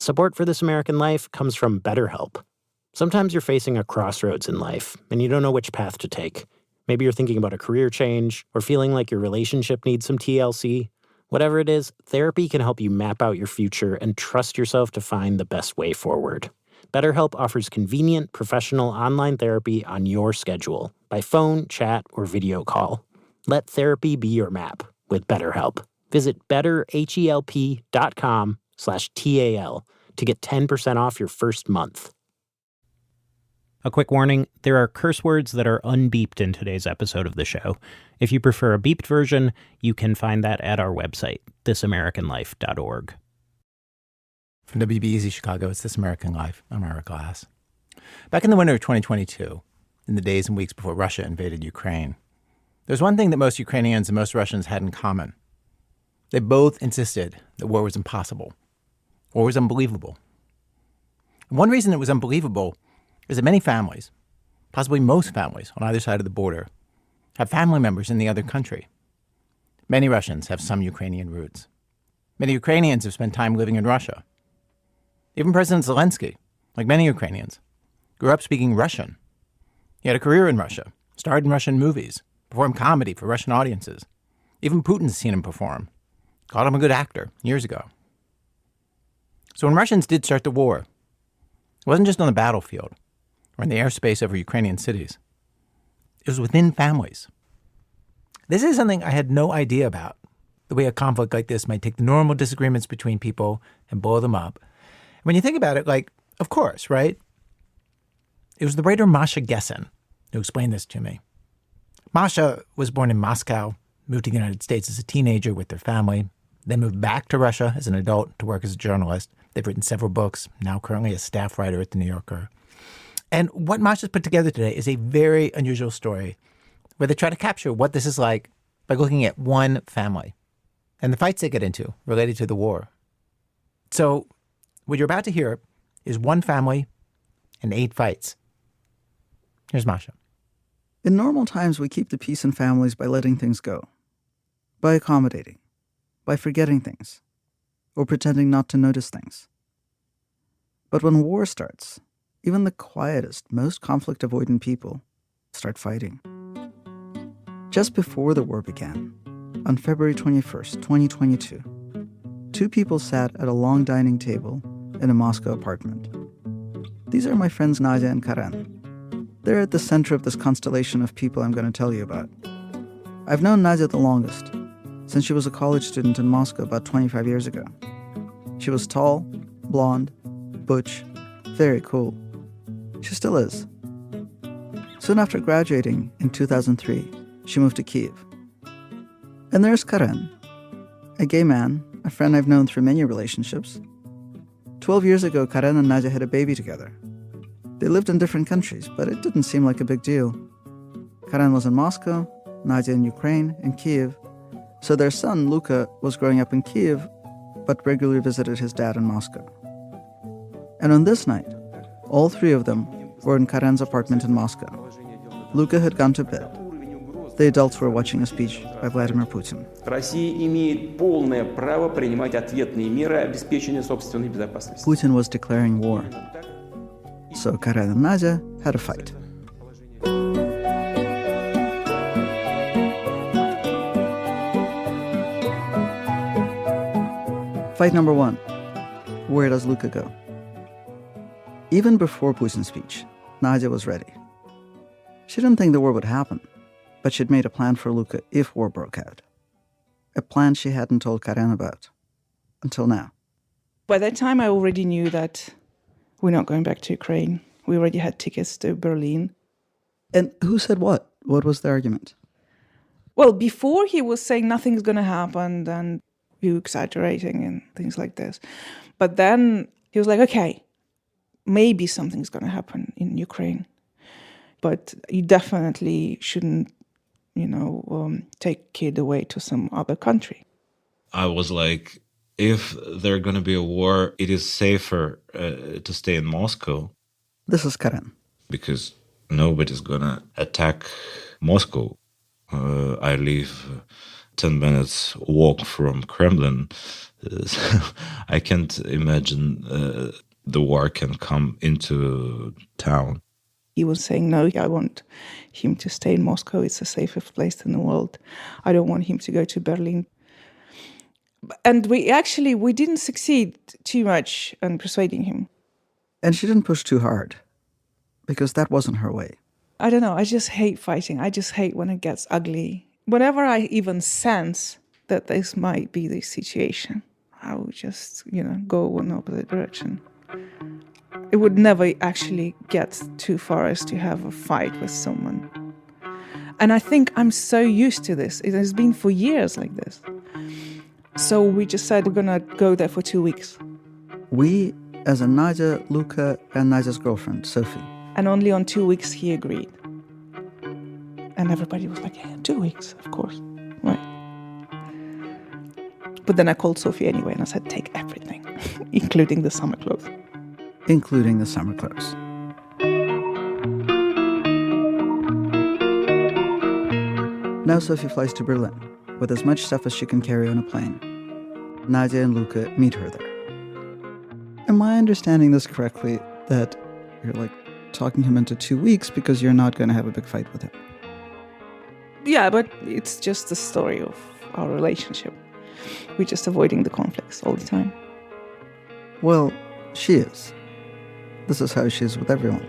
Support for This American Life comes from BetterHelp. Sometimes you're facing a crossroads in life, and you don't know which path to take. Maybe you're thinking about a career change, or feeling like your relationship needs some TLC. Whatever it is, therapy can help you map out your future and trust yourself to find the best way forward. BetterHelp offers convenient, professional online therapy on your schedule, by phone, chat, or video call. Let therapy be your map with BetterHelp. Visit betterhelp.com/TAL to get 10% off your first month. A quick warning, there are curse words that are unbeeped in today's episode of the show. If you prefer a beeped version, you can find that at our website, thisamericanlife.org. From WBEZ Chicago, it's This American Life. I'm Eric Glass. Back in the winter of 2022, in the days and weeks before Russia invaded Ukraine, there's one thing that most Ukrainians and most Russians had in common. They both insisted that war was impossible, war was unbelievable. And one reason it was unbelievable is that many families, possibly most families on either side of the border, have family members in the other country. Many Russians have some Ukrainian roots. Many Ukrainians have spent time living in Russia. Even President Zelensky, like many Ukrainians, grew up speaking Russian. He had a career in Russia, starred in Russian movies, performed comedy for Russian audiences. Even Putin's seen him perform. Called him a good actor years ago. So when Russians did start the war, it wasn't just on the battlefield or in the airspace over Ukrainian cities. It was within families. This is something I had no idea about, the way a conflict like this might take the normal disagreements between people and blow them up. When you think about it, like, of course, right? It was the writer Masha Gessen who explained this to me. Masha was born in Moscow, moved to the United States as a teenager with their family, then moved back to Russia as an adult to work as a journalist. They've written several books, now currently a staff writer at The New Yorker. And what Masha's put together today is a very unusual story where they try to capture what this is like by looking at one family and the fights they get into related to the war. So what you're about to hear is one family and 8 fights. Here's Masha. In normal times, we keep the peace in families by letting things go, by accommodating, by forgetting things, or pretending not to notice things. But when war starts, even the quietest, most conflict-avoidant people start fighting. Just before the war began, on February 21st, 2022, 2 people sat at a long dining table in a Moscow apartment. These are my friends Nadia and Karen. They're at the center of this constellation of people I'm going to tell you about. I've known Nadia the longest, since she was a college student in Moscow about 25 years ago. She was tall, blonde, butch, very cool. She still is. Soon after graduating in 2003, she moved to Kyiv. And there's Karen, a gay man, a friend I've known through many relationships. 12 years ago, Karen and Nadia had a baby together. They lived in different countries, but it didn't seem like a big deal. Karen was in Moscow, Nadia in Ukraine, in Kyiv. So their son, Luka, was growing up in Kyiv, but regularly visited his dad in Moscow. And on this night, all 3 of them were in Karen's apartment in Moscow. Luka had gone to bed. The adults were watching a speech by Vladimir Putin. Putin was declaring war. So Karen and Nadia had a fight. Fight number 1. Where does Luka go? Even before Putin's speech, Nadia was ready. She didn't think the war would happen, but she'd made a plan for Luka if war broke out. A plan she hadn't told Karen about. Until now. By that time, I already knew that we're not going back to Ukraine. We already had tickets to Berlin. And who said what? What was the argument? Well, before he was saying nothing's going to happen and you exaggerating and things like this. But then he was like, okay, maybe something's going to happen in Ukraine. But you definitely shouldn't, take kid away to some other country. I was like, if there's going to be a war, it is safer to stay in Moscow. This is Karen. Because nobody's going to attack Moscow. I live 10 minutes walk from Kremlin. So I can't imagine the war can come into town. He was saying, no, I want him to stay in Moscow. It's the safest place in the world. I don't want him to go to Berlin. And we didn't succeed too much in persuading him. And she didn't push too hard, because that wasn't her way. I don't know, I just hate fighting. I just hate when it gets ugly. Whenever I even sense that this might be the situation, I would just, go in the opposite direction. It would never actually get too far as to have a fight with someone. And I think I'm so used to this. It has been for years like this. So we just said we're going to go there for 2 weeks. We, as in Nadia, Luca, and Nadia's girlfriend, Sophie. And only on 2 weeks he agreed. And everybody was like, yeah, 2 weeks, of course. Right. But then I called Sophie anyway and I said, take everything, including the summer clothes. Including the summer clothes. Now Sophie flies to Berlin with as much stuff as she can carry on a plane. Nadia and Luca meet her there. Am I understanding this correctly, that you're talking him into 2 weeks because you're not going to have a big fight with him? Yeah, but it's just the story of our relationship. We're just avoiding the conflicts all the time. Well, she is. This is how she is with everyone.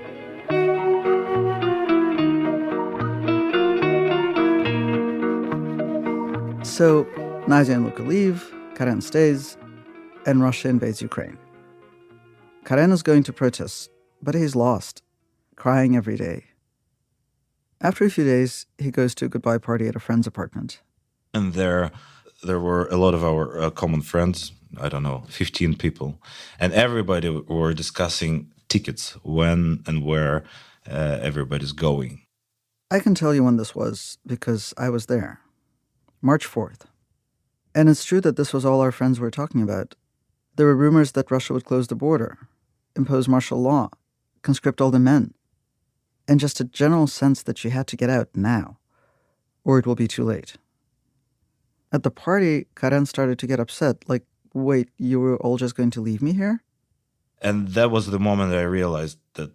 So, Nadia and Luca leave, Karen stays, and Russia invades Ukraine. Karen is going to protest, but he's lost, crying every day. After a few days, he goes to a goodbye party at a friend's apartment. And there were a lot of our common friends, I don't know, 15 people. And everybody were discussing tickets, when and where everybody's going. I can tell you when this was, because I was there. March 4th. And it's true that this was all our friends were talking about. There were rumors that Russia would close the border, impose martial law, conscript all the men, and just a general sense that she had to get out now, or it will be too late. At the party, Karen started to get upset, like, wait, you were all just going to leave me here? And that was the moment I realized that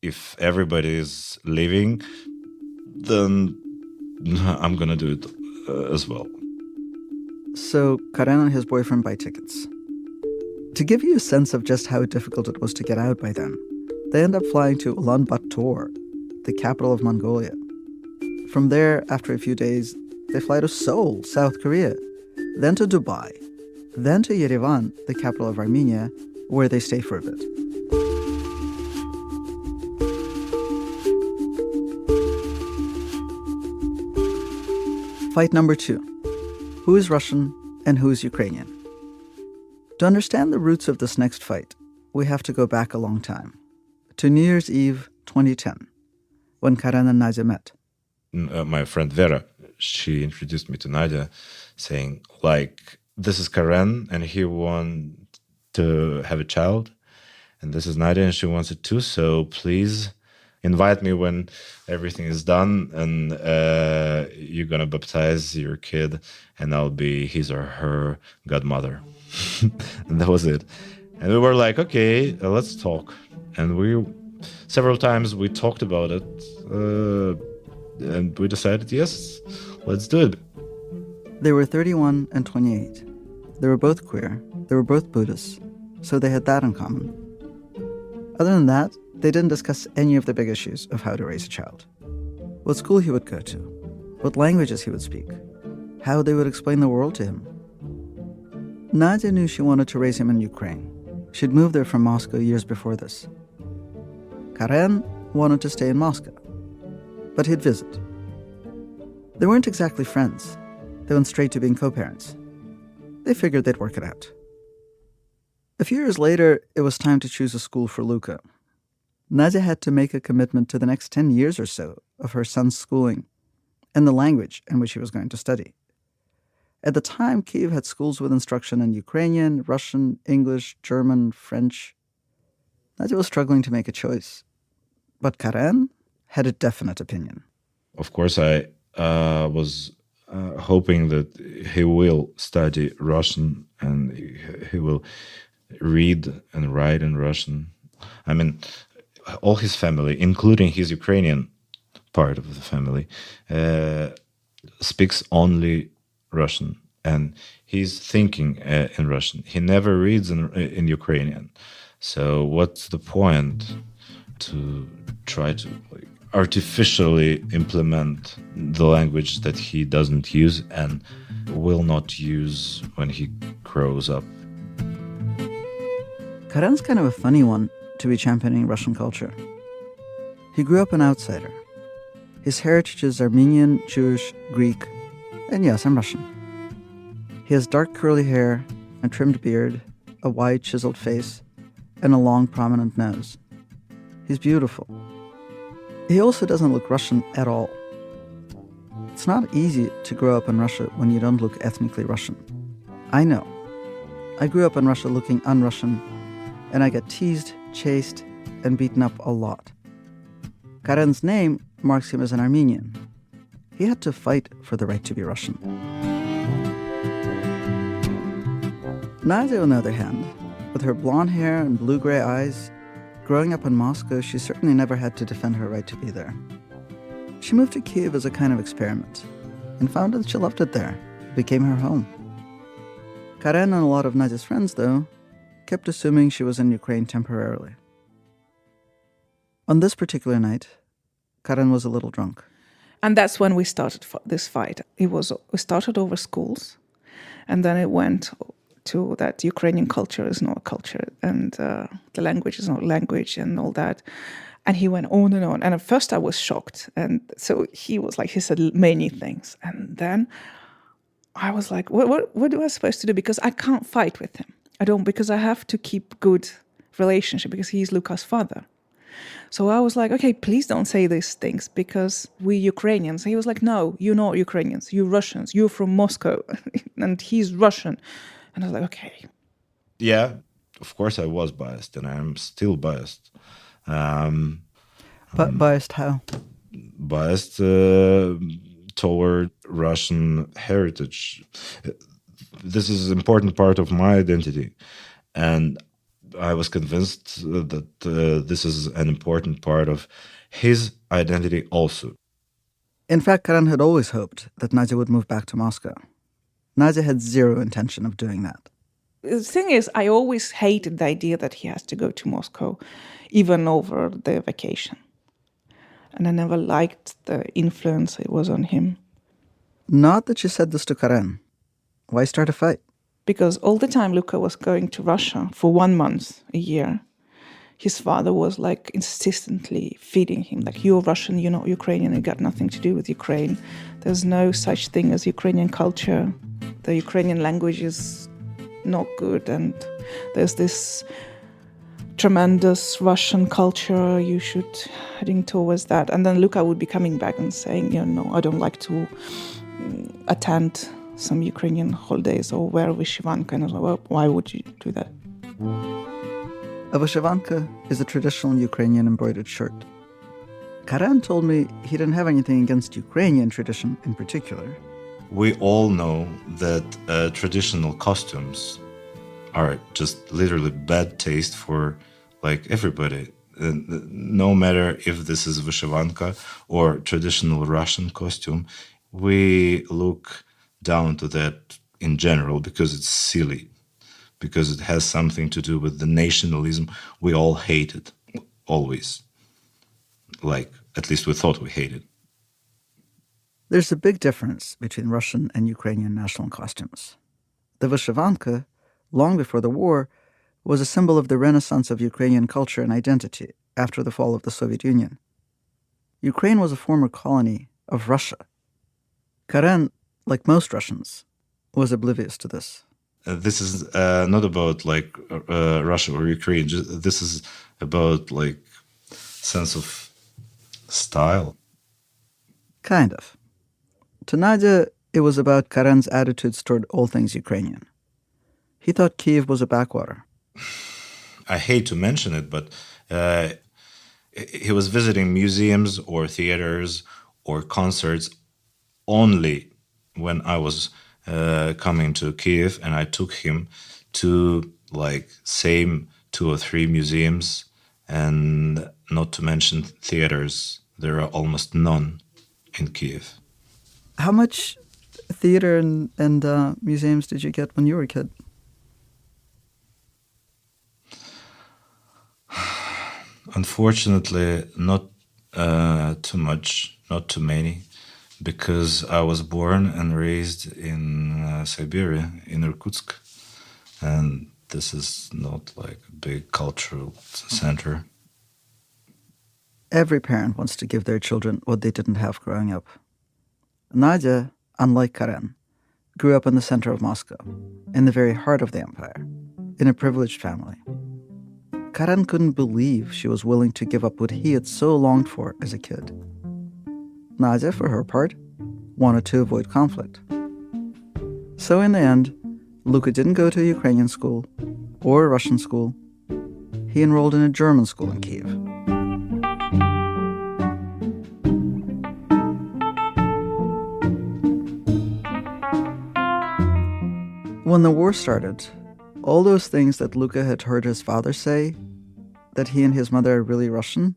if everybody is leaving, then I'm going to do it as well. So Karen and his boyfriend buy tickets. To give you a sense of just how difficult it was to get out by then, they end up flying to Ulaanbaatar, the capital of Mongolia. From there, after a few days, they fly to Seoul, South Korea, then to Dubai, then to Yerevan, the capital of Armenia, where they stay for a bit. Fight number 2. Who is Russian and who is Ukrainian? To understand the roots of this next fight, we have to go back a long time, to New Year's Eve 2010, when Karen and Nadia met. My friend Vera, she introduced me to Nadia, saying, this is Karen, and he wants to have a child, and this is Nadia, and she wants it too, so please invite me when everything is done, and you're going to baptize your kid, and I'll be his or her godmother. And that was it. And we were like, okay, let's talk. And several times we talked about it, and we decided, yes, let's do it. They were 31 and 28. They were both queer. They were both Buddhists, so they had that in common. Other than that, they didn't discuss any of the big issues of how to raise a child. What school he would go to, what languages he would speak, how they would explain the world to him. Nadia knew she wanted to raise him in Ukraine. She'd moved there from Moscow years before this. Karen wanted to stay in Moscow, but he'd visit. They weren't exactly friends. They went straight to being co-parents. They figured they'd work it out. A few years later, it was time to choose a school for Luca. Nadia had to make a commitment to the next 10 years or so of her son's schooling and the language in which he was going to study. At the time, Kyiv had schools with instruction in Ukrainian, Russian, English, German, French. Nadia was struggling to make a choice. But Karen had a definite opinion. Of course, I was hoping that he will study Russian and he will read and write in Russian. I mean, all his family, including his Ukrainian part of the family, speaks only Russian, and he's thinking in Russian. He never reads in Ukrainian. So what's the point to try to artificially implement the language that he doesn't use and will not use when he grows up? Karen's kind of a funny one to be championing Russian culture. He grew up an outsider. His heritage is Armenian, Jewish, Greek, and yes, I'm Russian. He has dark curly hair, a trimmed beard, a wide chiseled face, and a long prominent nose. He's beautiful. He also doesn't look Russian at all. It's not easy to grow up in Russia when you don't look ethnically Russian. I know. I grew up in Russia looking un-Russian, and I got teased, chased, and beaten up a lot. Karen's name marks him as an Armenian. He had to fight for the right to be Russian. Nadia, on the other hand, with her blonde hair and blue-gray eyes, growing up in Moscow, she certainly never had to defend her right to be there. She moved to Kyiv as a kind of experiment and found that she loved it there. It became her home. Karen and a lot of Nadia's friends, though, kept assuming she was in Ukraine temporarily. On this particular night, Karen was a little drunk. And that's when we started this fight. We started over schools, and then it went to that Ukrainian culture is not a culture, and the language is not language, and all that. And he went on and on. And at first I was shocked. And so he said many things. And then I was like, what am I supposed to do? Because I can't fight with him. Because I have to keep good relationship, because he's Luca's father. So I was like, okay, please don't say these things, because we Ukrainians. He was like, no, you're not Ukrainians, you're Russians, you're from Moscow, and he's Russian. And I was like, okay. Yeah, of course I was biased, and I'm still biased. But biased how? Biased toward Russian heritage. This is an important part of my identity, and I was convinced that this is an important part of his identity also. In fact, Karen had always hoped that Nadia would move back to Moscow. Nadia had zero intention of doing that. The thing is, I always hated the idea that he has to go to Moscow, even over the vacation. And I never liked the influence it was on him. Not that she said this to Karen. Why start a fight? Because all the time Luca was going to Russia for 1 month a year, his father was insistently feeding him, you're Russian, you're not Ukrainian, you got nothing to do with Ukraine. There's no such thing as Ukrainian culture. The Ukrainian language is not good, and there's this tremendous Russian culture, you should heading towards that. And then Luca would be coming back and saying, no, I don't like to attend some Ukrainian holidays or wear vyshyvanka. And I was like, well, why would you do that? A vyshyvanka is a traditional Ukrainian embroidered shirt. Karen told me he didn't have anything against Ukrainian tradition in particular. We all know that traditional costumes are just literally bad taste for everybody. No matter if this is vyshyvanka or traditional Russian costume, we look down to that in general because it's silly, because it has something to do with the nationalism we all hated, always. At least we thought we hated. There's a big difference between Russian and Ukrainian national costumes. The vyshyvanka, long before the war, was a symbol of the renaissance of Ukrainian culture and identity after the fall of the Soviet Union. Ukraine was a former colony of Russia. Karen, like most Russians, was oblivious to this. This is not about Russia or Ukraine. This is about sense of style. Kind of. To Nadia, it was about Karen's attitudes toward all things Ukrainian. He thought Kyiv was a backwater. I hate to mention it, but he was visiting museums or theaters or concerts only when I was coming to Kiev, and I took him to like same 2 or 3 museums, and not to mention theaters. There are almost none in Kiev. How much theater and museums did you get when you were a kid? Unfortunately, not too much, not too many, because I was born and raised in Siberia, in Irkutsk, and this is not like a big cultural center. Every parent wants to give their children what they didn't have growing up. Nadia, unlike Karen, grew up in the center of Moscow, in the very heart of the empire, in a privileged family. Karen couldn't believe she was willing to give up what he had so longed for as a kid. Nadia, for her part, wanted to avoid conflict. So in the end, Luka didn't go to a Ukrainian school or a Russian school. He enrolled in a German school in Kiev. When the war started, all those things that Luka had heard his father say, that he and his mother are really Russian,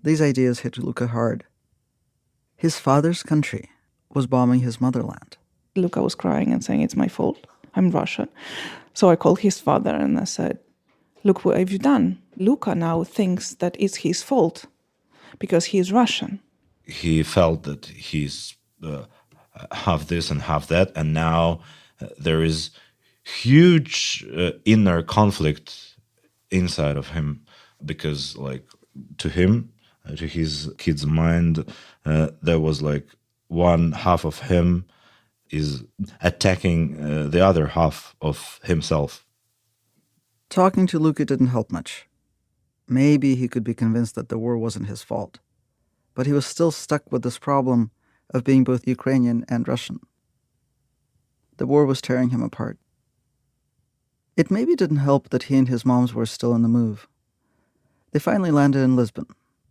these ideas hit Luka hard. His father's country was bombing his motherland. Luka was crying and saying, it's my fault. I'm Russian. So I called his father and I said, look, what have you done? Luka now thinks that it's his fault because he's Russian. He felt that he's half this and half that, and now there is huge inner conflict inside of him, because like to him, to his kid's mind, there was like one half of him is attacking the other half of himself. Talking to Luka didn't help much. Maybe he could be convinced that the war wasn't his fault, but he was still stuck with this problem of being both Ukrainian and Russian. The war was tearing him apart. It maybe didn't help that he and his moms were still in the move. They finally landed in Lisbon.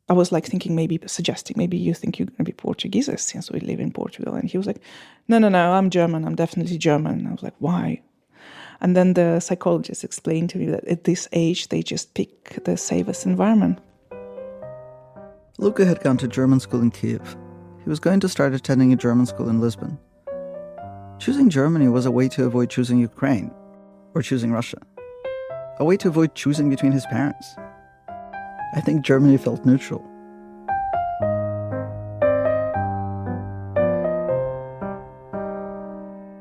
I was like thinking, suggesting, maybe you think you're going to be Portuguese since we live in Portugal. And he was like, no, I'm German. I'm definitely German. And I was like, why? And then the psychologist explained to me that at this age, they just pick the safest environment. Luka had gone to German school in Kiev. He was going to start attending a German school in Lisbon. Choosing Germany was a way to avoid choosing Ukraine or choosing Russia. A way to avoid choosing between his parents. I think Germany felt neutral.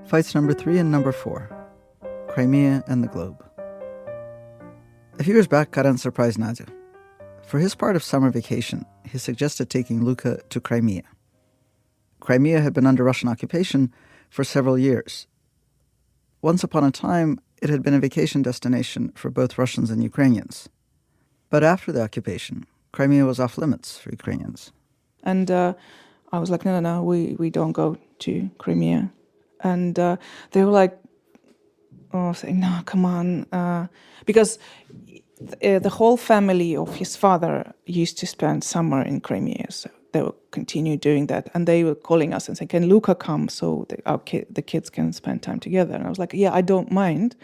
Fights number 3 and number 4. Crimea and the globe. A few years back, Karen surprised Nadia. For his part of summer vacation, he suggested taking Luka to Crimea. Crimea had been under Russian occupation for several years. Once upon a time, it had been a vacation destination for both Russians and Ukrainians. But after the occupation, Crimea was off limits for Ukrainians. And I was like, no, we don't go to Crimea. And they were like, saying, no, come on. Because the whole family of his father used to spend summer in Crimea. So they will continue doing that. And they were calling us and saying, can Luka come so the kids can spend time together? And I was like, yeah, I don't mind.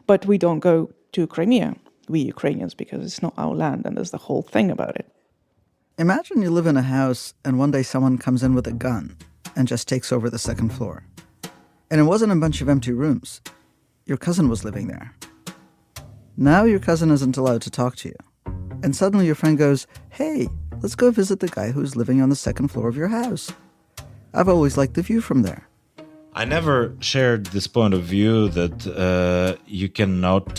But we don't go to Crimea, we Ukrainians, because it's not our land. And there's the whole thing about it. Imagine you live in a house and one day someone comes in with a gun and just takes over the second floor. And it wasn't a bunch of empty rooms. Your cousin was living there. Now your cousin isn't allowed to talk to you. And suddenly your friend goes, hey, let's go visit the guy who's living on the second floor of your house. I've always liked the view from there. I never shared this point of view that you cannot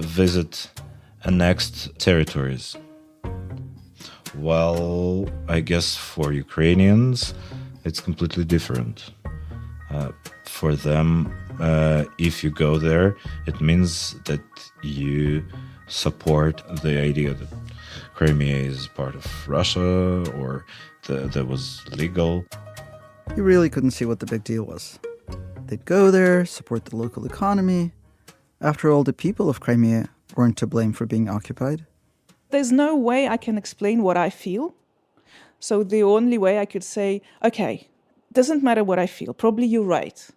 visit annexed territories. Well, I guess for Ukrainians, it's completely different. For them, if you go there, it means that you support the idea that Crimea is part of Russia or that was legal. You really couldn't see what the big deal was. They'd go there, support the local economy. After all, the people of Crimea weren't to blame for being occupied. There's no way I can explain what I feel. So the only way I could say, okay, doesn't matter what I feel. Probably you're right.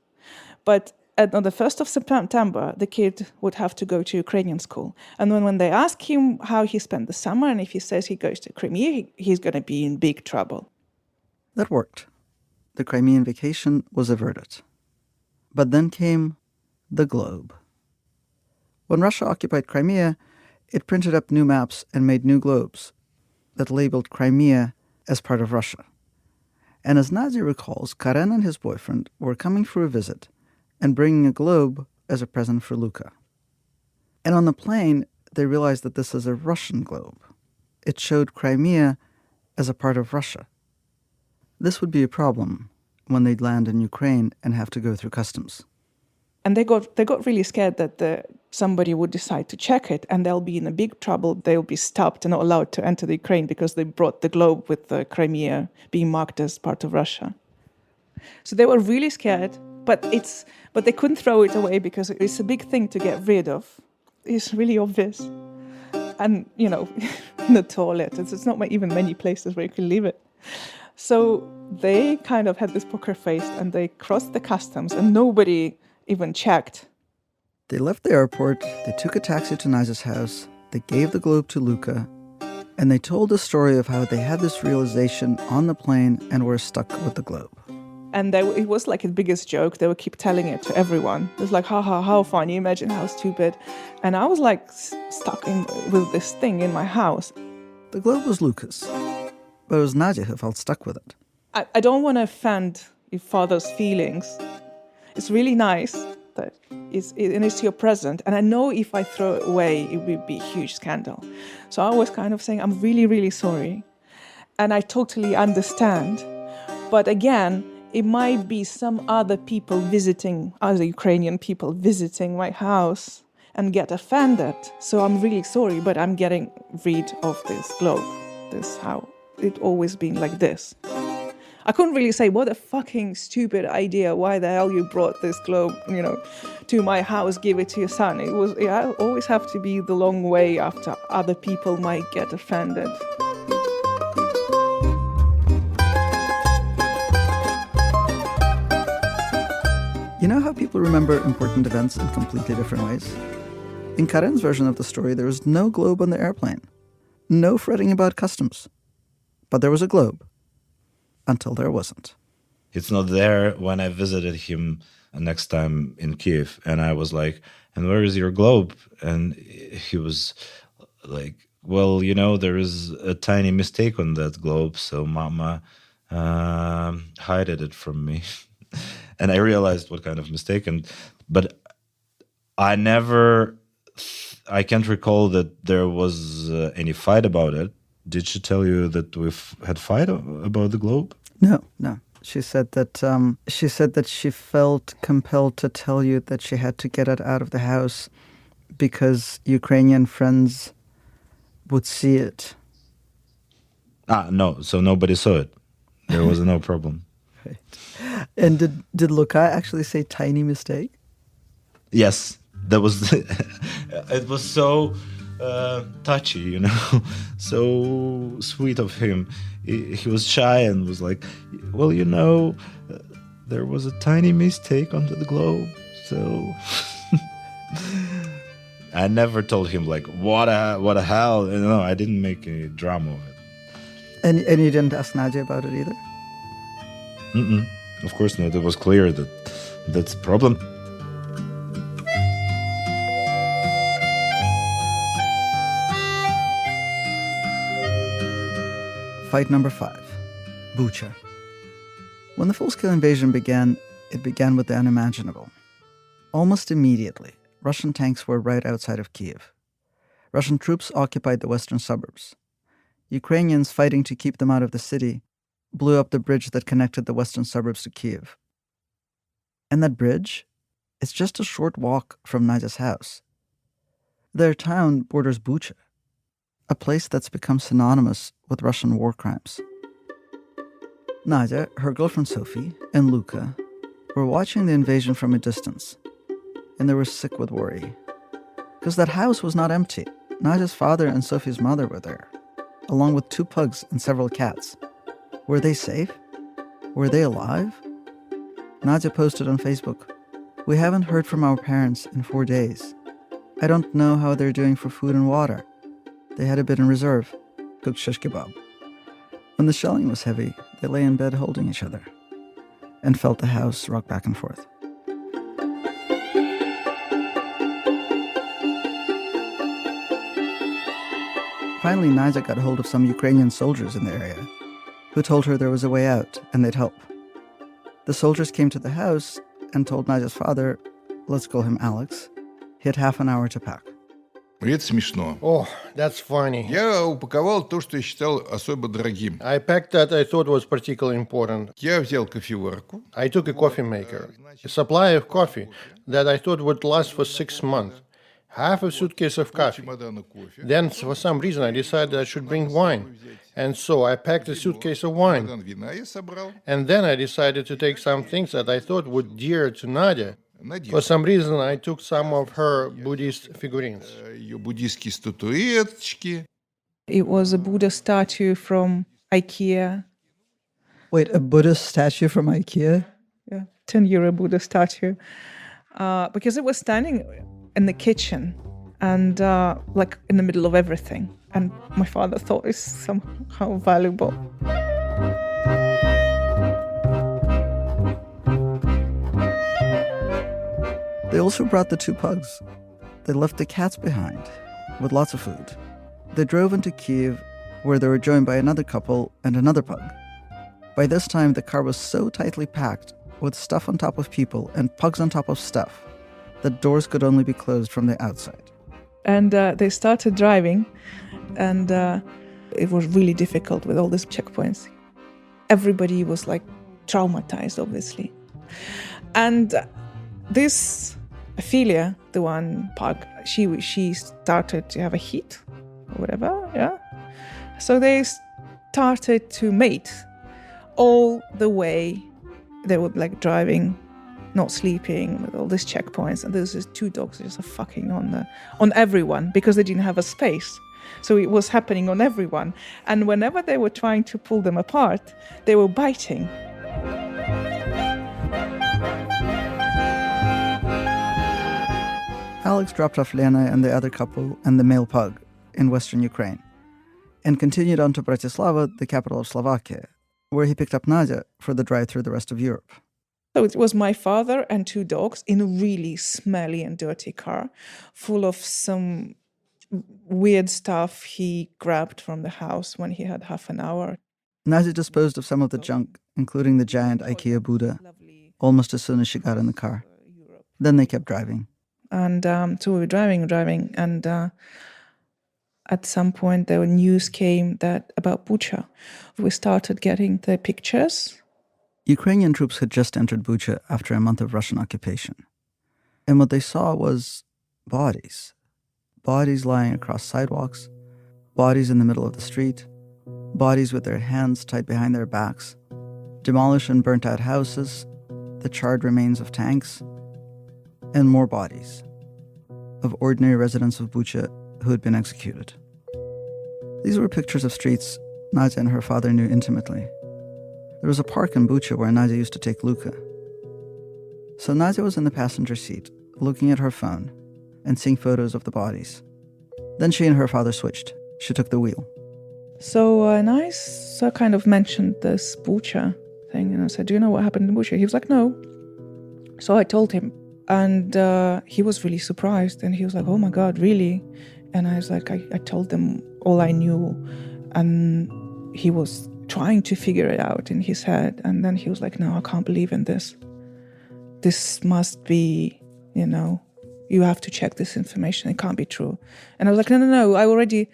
But on the 1st of September, the kid would have to go to Ukrainian school. And when they ask him how he spent the summer, and if he says he goes to Crimea, he's going to be in big trouble. That worked. The Crimean vacation was averted. But then came the globe. When Russia occupied Crimea, it printed up new maps and made new globes that labeled Crimea as part of Russia. And as Nadia recalls, Karen and his boyfriend were coming for a visit and bringing a globe as a present for Luka. And on the plane, they realized that this is a Russian globe. It showed Crimea as a part of Russia. This would be a problem when they'd land in Ukraine and have to go through customs. And they got really scared that somebody would decide to check it, and they'll be in a big trouble. They'll be stopped and not allowed to enter the Ukraine because they brought the globe with the Crimea being marked as part of Russia. So they were really scared, but they couldn't throw it away because it's a big thing to get rid of. It's really obvious. And, in the toilet, it's not even many places where you can leave it. So they kind of had this poker face, and they crossed the customs, and nobody even checked. They left the airport, they took a taxi to Nadia's house, they gave the globe to Luka, and they told the story of how they had this realization on the plane and were stuck with the globe. And it was like the biggest joke. They would keep telling it to everyone. It was like, how funny, imagine how stupid. And I was like stuck with this thing in my house. The globe was Luka's, but it was Nadia who felt stuck with it. I don't want to offend your father's feelings. It's really nice that it's your present. And I know if I throw it away, it would be a huge scandal. So I was kind of saying, I'm really, really sorry. And I totally understand. But again, it might be some other Ukrainian people visiting my house and get offended. So I'm really sorry, but I'm getting rid of this globe. This is how it always been like this. I couldn't really say, what a fucking stupid idea. Why the hell you brought this globe, to my house, give it to your son. I always have to be the long way after other people might get offended. You know how people remember important events in completely different ways? In Karen's version of the story, there was no globe on the airplane. No fretting about customs. But there was a globe. Until there wasn't. It's not there when I visited him next time in Kiev. And I was like, and where is your globe? And he was like, well, there is a tiny mistake on that globe. So Mama hided it from me. And I realized what kind of mistake. But I can't recall that there was any fight about it. Did she tell you that we've had fight about the globe? No. She said that she felt compelled to tell you that she had to get it out of the house because Ukrainian friends would see it. No. So nobody saw it. There was no problem. Right. And did Luka actually say tiny mistake? Yes. That was it was so touchy, so sweet of him. He was shy and was like, well, there was a tiny mistake under the globe. So I never told him like, what a hell. No, I didn't make any drama of it. And you didn't ask Nadia about it either? Mm-mm. Of course not. It was clear that that's a problem. Fight number 5, Bucha. When the full-scale invasion began, it began with the unimaginable. Almost immediately, Russian tanks were right outside of Kiev. Russian troops occupied the western suburbs. Ukrainians fighting to keep them out of the city blew up the bridge that connected the western suburbs to Kiev. And that bridge is just a short walk from Nadia's house. Their town borders Bucha, a place that's become synonymous with Russian war crimes. Nadia, her girlfriend Sophie, and Luka were watching the invasion from a distance, and they were sick with worry. Because that house was not empty. Nadia's father and Sophie's mother were there, along with 2 pugs and several cats. Were they safe? Were they alive? Nadia posted on Facebook, "We haven't heard from our parents in 4 days. I don't know how they're doing for food and water. They had a bit in reserve, cooked shish kebab." When the shelling was heavy, they lay in bed holding each other and felt the house rock back and forth. Finally, Nadia got hold of some Ukrainian soldiers in the area who told her there was a way out and they'd help. The soldiers came to the house and told Nadia's father, let's call him Alex, he had half an hour to pack. Это смешно. Oh, that's funny. Я упаковал то, что я считал особо дорогим. I packed that I thought was particularly important. Я взял кофеварку. I took a coffee maker, a supply of coffee that I thought would last for 6 months, half a suitcase of coffee. Чемодана кофе. Then, for some reason, I decided I should bring wine. And so I packed a suitcase of wine. Чемодан вина я собрал. And then I decided to take some things that I thought would dear to Nadia. Nadia. For some reason, I took some of her Buddhist figurines. Ее буддийские статуэточки. It was a Buddha statue from IKEA. Wait, a Buddhist statue from IKEA? Yeah, 10 euro Buddha statue. Because it was standing in the kitchen and like in the middle of everything. And my father thought it's somehow valuable. They also brought the 2 pugs. They left the cats behind, with lots of food. They drove into Kyiv, where they were joined by another couple and another pug. By this time, the car was so tightly packed, with stuff on top of people and pugs on top of stuff, that doors could only be closed from the outside. And they started driving, and it was really difficult with all these checkpoints. Everybody was like traumatized, obviously. And this Ophelia, the one pug, she started to have a heat or whatever, yeah. So they started to mate all the way. They were like driving, not sleeping, with all these checkpoints, and there's these 2 dogs just fucking on everyone because they didn't have a space. So it was happening on everyone, and whenever they were trying to pull them apart, they were biting. Alex dropped off Lena and the other couple and the male pug in western Ukraine and continued on to Bratislava, the capital of Slovakia, where he picked up Nadia for the drive through the rest of Europe. So it was my father and 2 dogs in a really smelly and dirty car full of some weird stuff he grabbed from the house when he had half an hour. Nadia disposed of some of the junk, including the giant IKEA Buddha, almost as soon as she got in the car. Then they kept driving. And so we were driving, and at some point the news came that about Bucha. We started getting the pictures. Ukrainian troops had just entered Bucha after a month of Russian occupation. And what they saw was bodies. Bodies lying across sidewalks, bodies in the middle of the street, bodies with their hands tied behind their backs, demolished and burnt out houses, the charred remains of tanks, and more bodies of ordinary residents of Bucha who had been executed. These were pictures of streets Nadia and her father knew intimately. There was a park in Bucha where Nadia used to take Luca. So Nadia was in the passenger seat, looking at her phone and seeing photos of the bodies. Then she and her father switched. She took the wheel. So and I kind of mentioned this Bucha thing, and I said, do you know what happened in Bucha? He was like, no. So I told him, and he was really surprised, and he was like, oh my God, really? And I was like, I told them all I knew, and he was trying to figure it out in his head, and then he was like, no, I can't believe in this. This must be, you have to check this information. It can't be true. And I was like, no, I already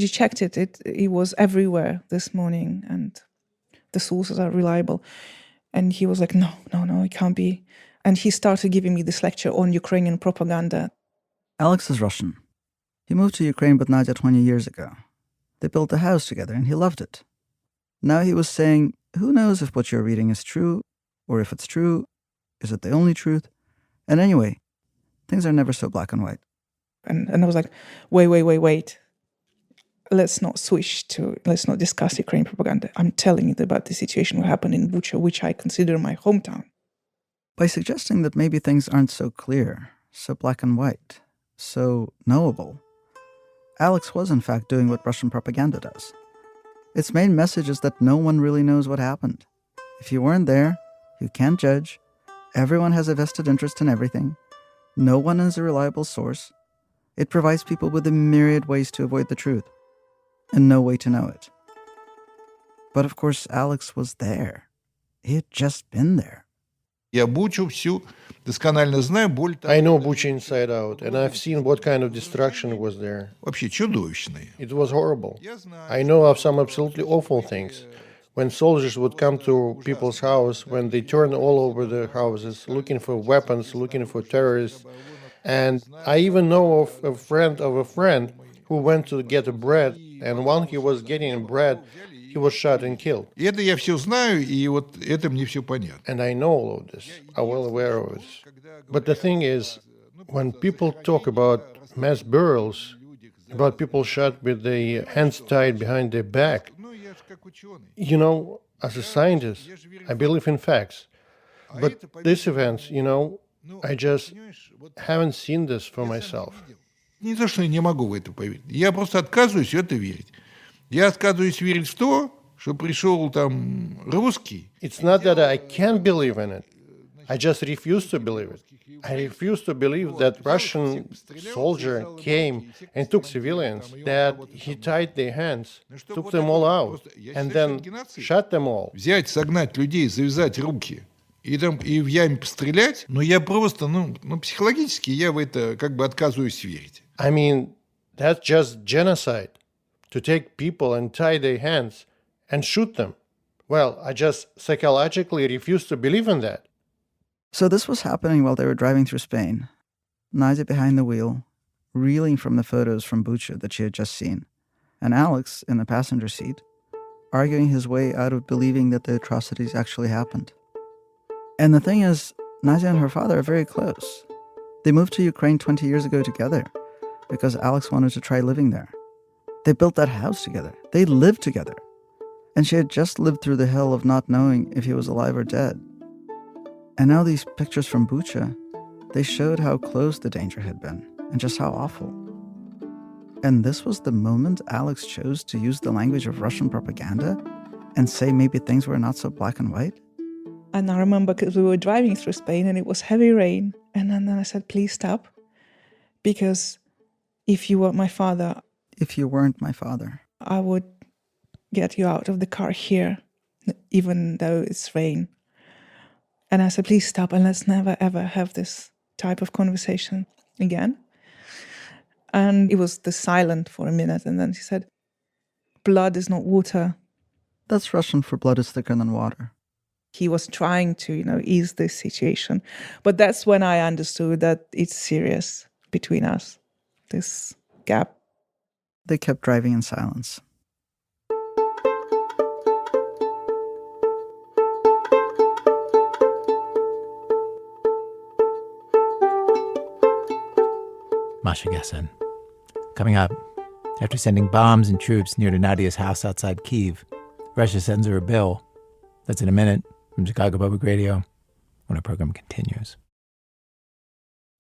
checked it. It was everywhere this morning, and the sources are reliable. And he was like, no, it can't be. And he started giving me this lecture on Ukrainian propaganda. Alex is Russian. He moved to Ukraine with Nadia 20 years ago. They built a house together, and he loved it. Now he was saying, who knows if what you're reading is true, or if it's true, is it the only truth? And anyway, things are never so black and white. And I was like, wait. Let's not discuss Ukrainian propaganda. I'm telling you about the situation that happened in Bucha, which I consider my hometown. by suggesting that maybe things aren't so clear, so black and white, so knowable. Alex was in fact doing what Russian propaganda does. Its main message is that no one really knows what happened. If you weren't there, you can't judge. Everyone has a vested interest in everything. No one is a reliable source. It provides people with a myriad ways to avoid the truth, and no way to know it. But of course, Alex was there. He had just been there. Я Бучу всю досконально знаю, боль там I know Bucha inside out, and I've seen what kind of destruction was there. вообще чудовищная. It was horrible. I know of some absolutely awful things. When soldiers would come to people's house, when they turned all over the houses, looking for weapons, looking for terrorists. And I even know of a friend who went to get bread, and while he was getting bread, he was shot and killed. И это я все знаю, и вот это мне все понятно. And I know all of this. I'm well aware of it. But the thing is, when people talk about mass burials, about people shot with their hands tied behind their back, Ну, я же как ученый. you know, as a scientist, I believe in facts. But these events, I just haven't seen this for myself. Ни за что я не могу в это поверить. Я просто отказываюсь в это верить. Я отказываюсь верить в то, что пришел там русский. It's not that I can't believe in it. I just refuse to believe it. I refuse to believe that Russian soldier came and took civilians, that he tied their hands, took them all out, and then shot them all. Взять, согнать людей, завязать руки и в яме пострелять, но я просто, психологически я в это как бы отказываюсь верить. I mean, that's just genocide. To take people and tie their hands and shoot them. Well, I just psychologically refuse to believe in that. So this was happening while they were driving through Spain. Nadia behind the wheel, reeling from the photos from Bucha that she had just seen, and Alex in the passenger seat, arguing his way out of believing that the atrocities actually happened. And the thing is, Nadia and her father are very close. They moved to Ukraine 20 years ago together because Alex wanted to try living there. They built that house together. They lived together. And she had just lived through the hell of not knowing if he was alive or dead. And now these pictures from Bucha, they showed how close the danger had been and just how awful. And this was the moment Alex chose to use the language of Russian propaganda and say maybe things were not so black and white. And I remember because we were driving through Spain and it was heavy rain. And then I said, please stop. Because if you were my father, If you weren't my father, I would get you out of the car here, even though it's rain. And I said, please stop and let's never ever have this type of conversation again. And it was silent for a minute. And then she said, blood is not water. that's Russian for blood is thicker than water. He was trying to, ease this situation. But that's when I understood that it's serious between us, this gap. They kept driving in silence. Masha Gessen. Coming up, after sending bombs and troops near to Nadia's house outside Kyiv, Russia sends her a bill. That's in a minute from Chicago Public Radio when our program continues.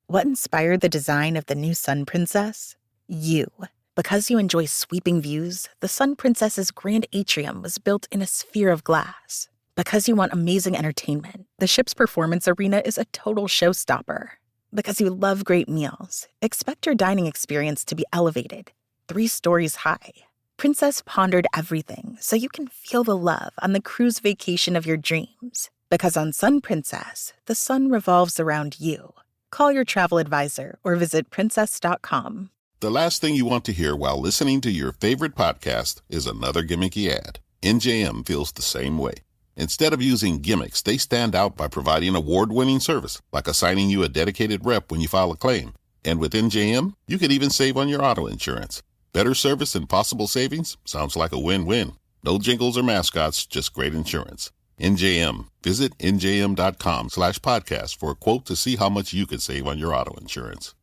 What inspired the design of the new Sun Princess? You. Because you enjoy sweeping views, the Sun Princess's grand atrium was built in a sphere of glass. Because you want amazing entertainment, the ship's performance arena is a total showstopper. Because you love great meals, expect your dining experience to be elevated, 3 stories high. Princess pondered everything so you can feel the love on the cruise vacation of your dreams. Because on Sun Princess, the sun revolves around you. Call your travel advisor or visit princess.com. The last thing you want to hear while listening to your favorite podcast is another gimmicky ad. NJM feels the same way. Instead of using gimmicks, they stand out by providing award-winning service, like assigning you a dedicated rep when you file a claim. And with NJM, you could even save on your auto insurance. Better service and possible savings? Sounds like a win-win. No jingles or mascots, just great insurance. NJM. Visit njm.com/podcast for a quote to see how much you could save on your auto insurance.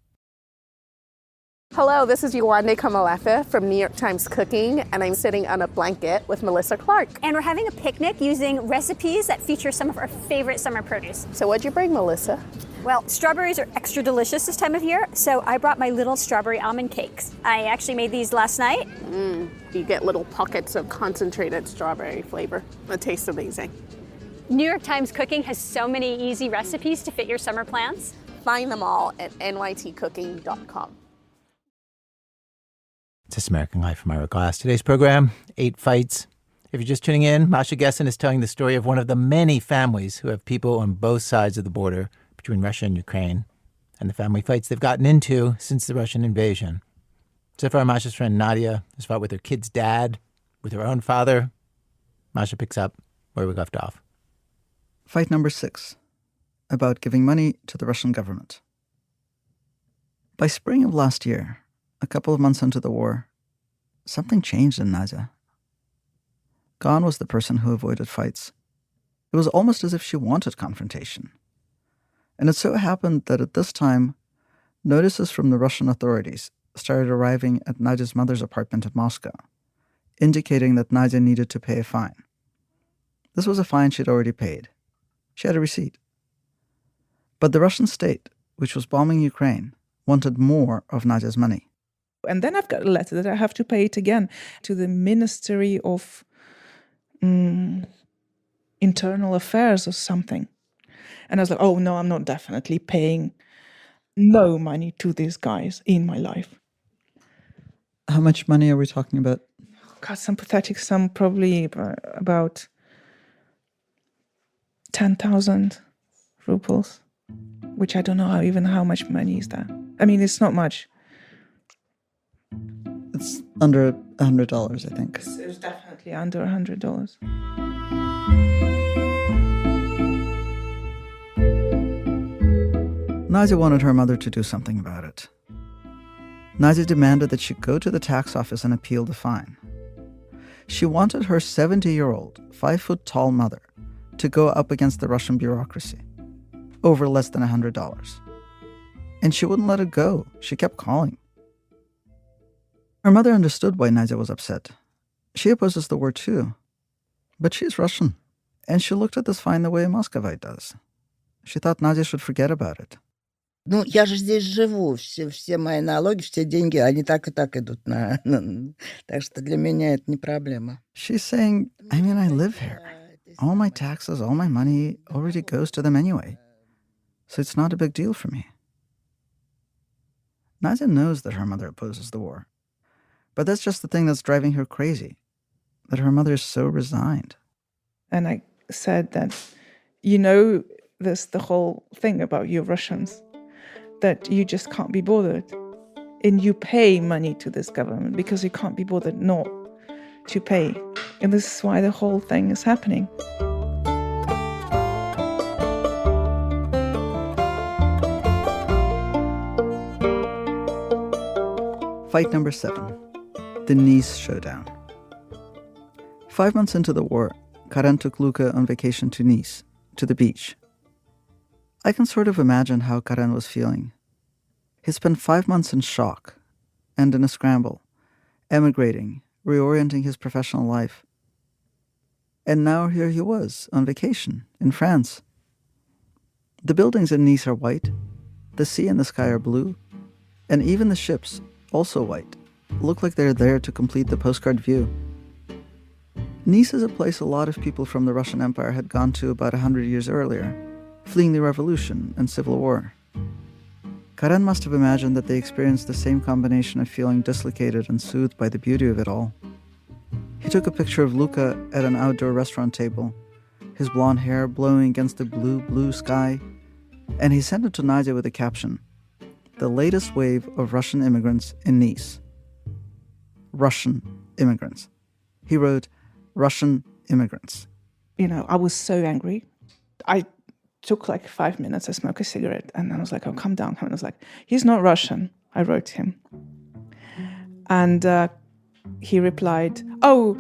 Hello, this is Yewande Kamalefe from New York Times Cooking, and I'm sitting on a blanket with Melissa Clark. And we're having a picnic using recipes that feature some of our favorite summer produce. So what'd you bring, Melissa? Well, strawberries are extra delicious this time of year, so I brought my little strawberry almond cakes. I actually made these last night. You get little pockets of concentrated strawberry flavor. It tastes amazing. New York Times Cooking has so many easy recipes to fit your summer plans. Find them all at nytcooking.com. It's This American Life from Ira Glass. Today's program, 8 Fights. If you're just tuning in, Masha Gessen is telling the story of one of the many families who have people on both sides of the border between Russia and Ukraine, and the family fights they've gotten into since the Russian invasion. So far, Masha's friend Nadia has fought with her kid's dad, with her own father. Masha picks up where we left off. Fight number 6, about giving money to the Russian government. By spring of last year, a couple of months into the war, something changed in Nadia. Gone was the person who avoided fights. It was almost as if she wanted confrontation. And it so happened that at this time, notices from the Russian authorities started arriving at Nadia's mother's apartment in Moscow, indicating that Nadia needed to pay a fine. This was a fine she'd already paid. She had a receipt. But the Russian state, which was bombing Ukraine, wanted more of Nadia's money. And then I've got a letter that I have to pay it again to the Ministry of Internal Affairs or something. And I was like, oh no, I'm not definitely paying no money to these guys in my life. How much money are we talking about? God, some pathetic sum, probably about 10,000 rubles, which I don't know how much money is that. I mean, it's not much. It's under $100, I think. It's definitely under $100. Nadia wanted her mother to do something about it. Nadia demanded that she go to the tax office and appeal the fine. She wanted her 70-year-old, 5-foot-tall mother to go up against the Russian bureaucracy over less than $100. And she wouldn't let it go. She kept calling. Her mother understood why Nadia was upset. She opposes the war too. But she's Russian, and she looked at this fine the way a Muscovite does. She thought Nadia should forget about it. Ну, я же здесь живу, все мои налоги, все деньги, они так и так идут на... Так что для меня это не проблема. She's saying, I live here. All my taxes, all my money already goes to them anyway. So it's not a big deal for me. Nadia knows that her mother opposes the war. But that's just the thing that's driving her crazy, that her mother is so resigned. And I said that, you know, there's the whole thing about you Russians, that you just can't be bothered. And you pay money to this government because you can't be bothered not to pay. And this is why the whole thing is happening. Fight number 7. The Nice Showdown. 5 months into the war, Karen took Luca on vacation to Nice, to the beach. I can sort of imagine how Karen was feeling. He spent 5 months in shock and in a scramble, emigrating, reorienting his professional life. And now here he was, on vacation, in France. The buildings in Nice are white, the sea and the sky are blue, and even the ships, also white, look like they're there to complete the postcard view. Nice is a place a lot of people from the Russian Empire had gone to about 100 years earlier, fleeing the revolution and civil war. Karen must have imagined that they experienced the same combination of feeling dislocated and soothed by the beauty of it all. He took a picture of Luca at an outdoor restaurant table, his blonde hair blowing against the blue sky, and he sent it to Nadia with a caption, "The latest wave of Russian immigrants in Nice." Russian immigrants. He wrote, Russian immigrants. You know, I was so angry. I took like 5 minutes, I smoked a cigarette, and I was like, oh, calm down. I was like, he's not Russian, I wrote him. And he replied, oh,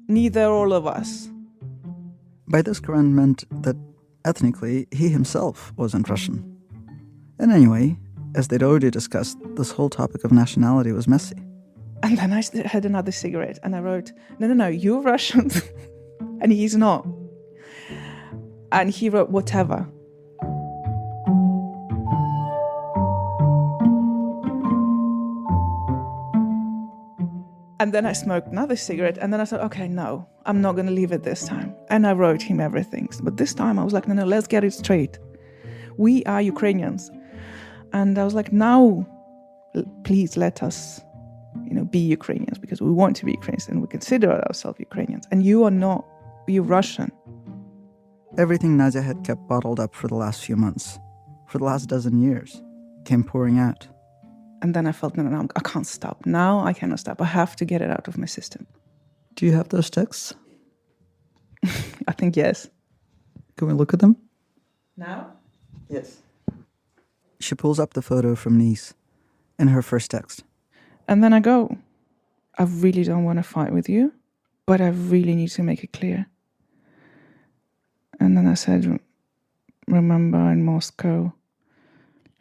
neither all of us. By this, Karen meant that ethnically, he himself wasn't Russian. And anyway, As they'd already discussed, this whole topic of nationality was messy. And then I had another cigarette and I wrote, no, you're Russian. And he's not. And he wrote, whatever. And then I smoked another cigarette, and then I thought, okay, no, I'm not going to leave it this time. And I wrote him everything. But this time I was like, no, let's get it straight. We are Ukrainians. And I was like, now, please let us, be Ukrainians, because we want to be Ukrainians and we consider ourselves Ukrainians. And you are not, you're Russian. Everything Nadia had kept bottled up for the last few months, for the last dozen years, came pouring out. And then I felt, no, I can't stop. Now I cannot stop. I have to get it out of my system. Do you have those texts? I think yes. Can we look at them? Now? Yes. She pulls up the photo from Nice in her first text. And then I go, I really don't want to fight with you, but I really need to make it clear. And then I said, remember in Moscow,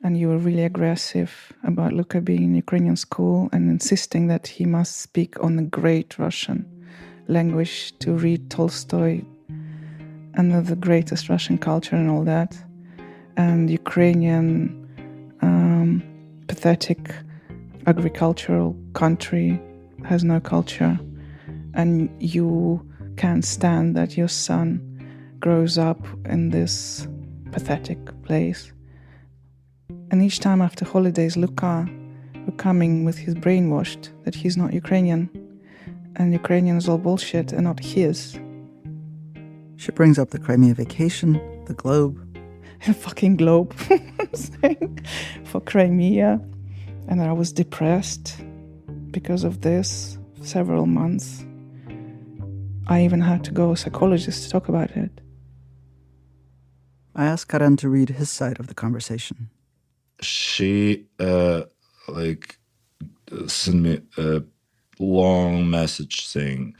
and you were really aggressive about Luka being in Ukrainian school and insisting that he must speak on the great Russian language to read Tolstoy and the greatest Russian culture and all that. And Ukrainian pathetic agricultural country has no culture. And you can't stand that your son grows up in this pathetic place. And each time after holidays, Luka were coming with his brainwashed that he's not Ukrainian. And Ukrainian is all bullshit and not his. She brings up the Crimea vacation, the globe. A fucking globe for Crimea. And I was depressed because of this several months. I even had to go to a psychologist to talk about it. I asked Karen to read his side of the conversation. She sent me a long message saying,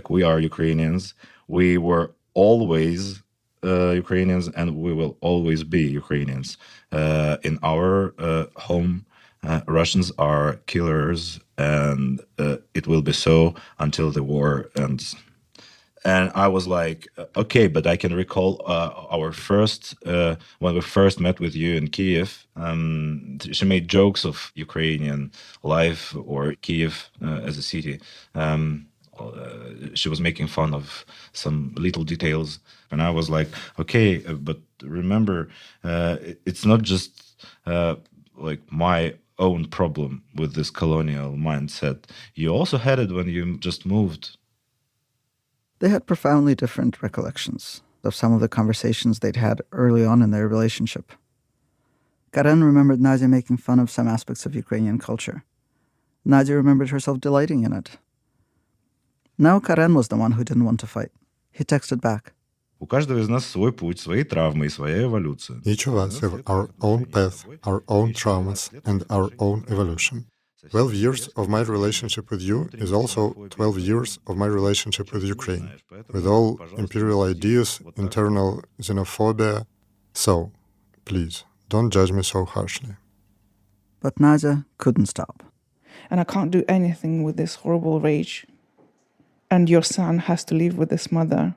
we are Ukrainians. We were always Ukrainians and we will always be Ukrainians. In our home, Russians are killers and it will be so until the war ends. And I was like, okay, but I can recall our first, when we first met with you in Kiev, she made jokes of Ukrainian life or Kiev as a city. She was making fun of some little details. And I was like, okay, but remember, it's not just my own problem with this colonial mindset. You also had it when you just moved. They had profoundly different recollections of some of the conversations they'd had early on in their relationship. Karen remembered Nadia making fun of some aspects of Ukrainian culture. Nadia remembered herself delighting in it. Now Karen was the one who didn't want to fight. He texted back. У каждого из нас свой путь, свои травмы и своя эволюция. Each of us have our own path, our own traumas, and our own evolution. 12 years of my relationship with you is also 12 years of my relationship with Ukraine, with all imperial ideas, internal xenophobia. So, please, don't judge me so harshly. But Nadia couldn't stop. And I can't do anything with this horrible rage. And your son has to live with this mother,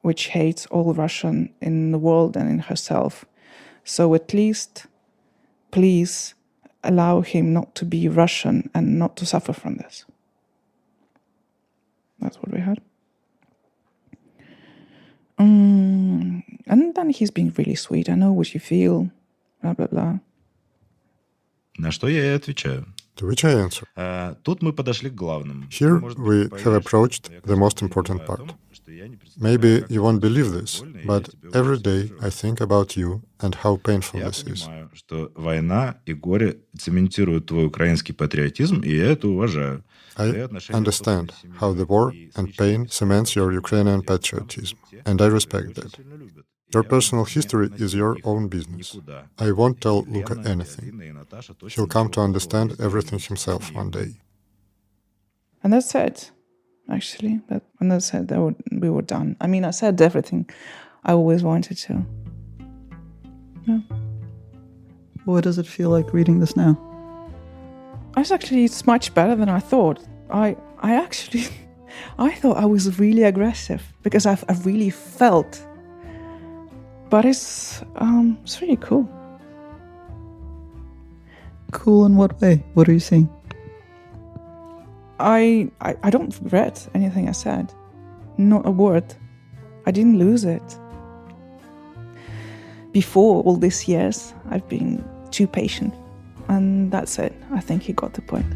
which hates all Russian in the world and in herself. So at least, please, allow him not to be Russian and not to suffer from this. That's what we had. And then he's being really sweet. I know what you feel, blah, blah, blah. На что я и отвечаю. To which I answer. Тут мы подошли к главному. Here we have approached the most important part. Maybe you won't believe this, but every day I think about you and how painful this is. Я понимаю, что война и горе цементируют твой украинский патриотизм, и я это уважаю. I understand how the war and pain cements your Ukrainian patriotism, and I respect that. Your personal history is your own business. I won't tell Luka anything. He'll come to understand everything himself one day. And that's it, actually. And that's it. We were done. I mean, I said everything I always wanted to. Yeah. What does it feel like reading this now? It's much better than I thought. I actually, I thought I was really aggressive because I really felt. But it's really cool. Cool in what way? What are you saying? I don't regret anything I said. Not a word. I didn't lose it. Before all these years, I've been too patient. And that's it. I think he got the point.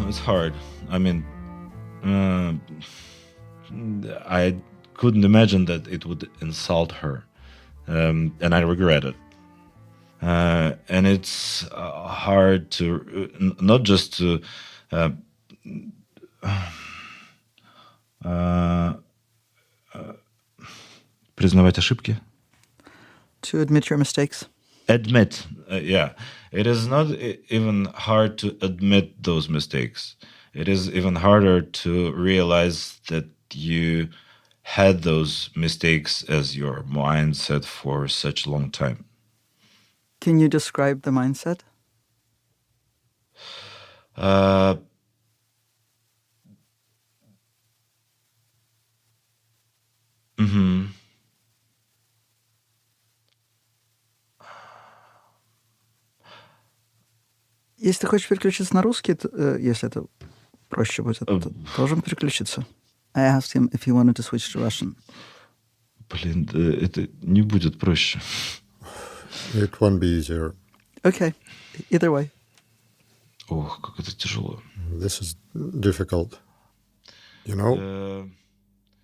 It's hard. I mean, I couldn't imagine that it would insult her, and I regret it. And it's hard to not just to признавать ошибки. To admit your mistakes. Admit, yeah. It is not even hard to admit those mistakes. It is even harder to realize that you had those mistakes as your mindset for such a long time. Can you describe the mindset? Если ты хочешь переключиться на русский, если это проще будет, то должен переключиться. I asked him if he wanted to switch to Russian. Блин, это не будет проще. It won't be easier. Okay, either way. Ох, как это тяжело. This is difficult. You know,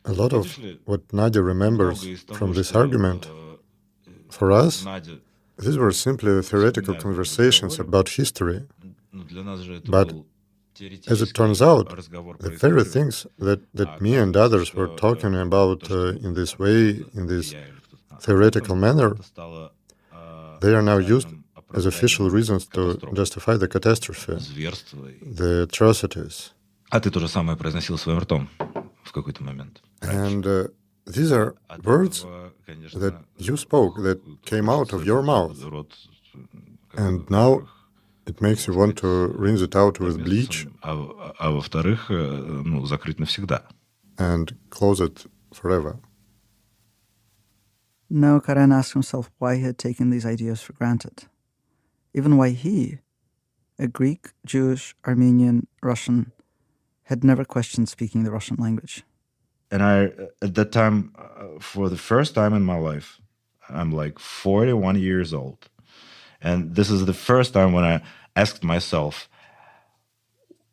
a lot of what Nadia remembers from this argument, for us, these were simply theoretical conversations about history. But as it turns out, the very things that me and others were talking about in this way, in this theoretical manner, they are now used as official reasons to justify the catastrophe, the atrocities. А ты то же самое произносил своим ртом в какой-то момент. And these are words that you spoke, that came out of your mouth. And now it makes you want to rinse it out with bleach. А во-вторых, закрыть навсегда. And close it forever. Now Karen asked himself why he had taken these ideas for granted. Even why he, a Greek, Jewish, Armenian, Russian, had never questioned speaking the Russian language. And I, at that time, for the first time in my life, I'm like 41 years old. And this is the first time when I asked myself,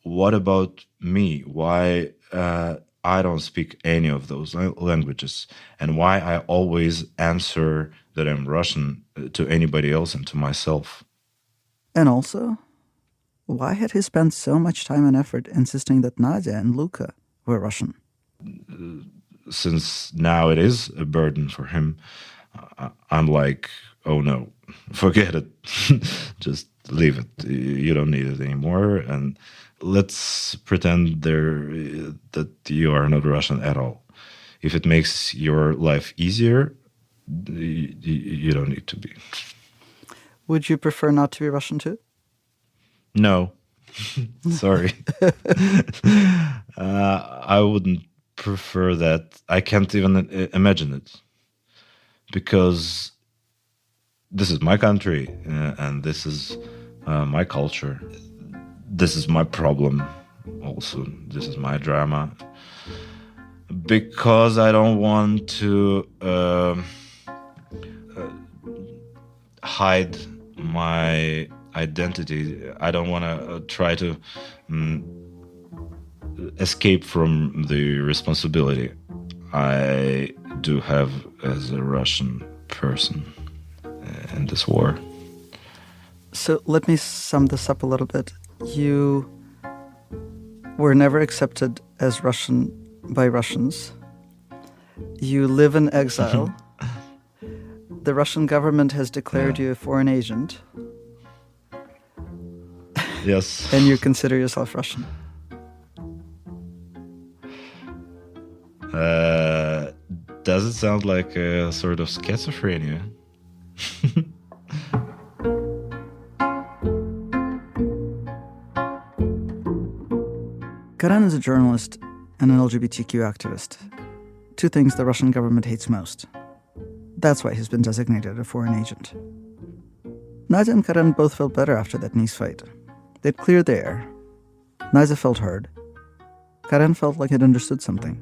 what about me? Why I don't speak any of those languages? And why I always answer that I'm Russian to anybody else and to myself? And also, why had he spent so much time and effort insisting that Nadia and Luca were Russian? Since now it is a burden for him, I'm like, oh no, forget it. Just leave it. You don't need it anymore. And let's pretend that you are not Russian at all. If it makes your life easier, you don't need to be. Would you prefer not to be Russian too? No. Sorry. I wouldn't prefer that. I can't even imagine it. Because this is my country, and this is my culture. This is my problem also. This is my drama. Because I don't want to hide my identity. I don't want to try to escape from the responsibility I do have as a Russian person in this war. So let me sum this up a little bit. You were never accepted as Russian by Russians. You live in exile. The Russian government has declared you a foreign agent. Yes. And you consider yourself Russian. Does it sound like a sort of schizophrenia? Karen is a journalist and an LGBTQ activist. Two things the Russian government hates most. That's why he's been designated a foreign agent. Nadia and Karen both felt better after that Nice fight. They'd cleared the air. Nadia felt heard. Karen felt like he'd understood something.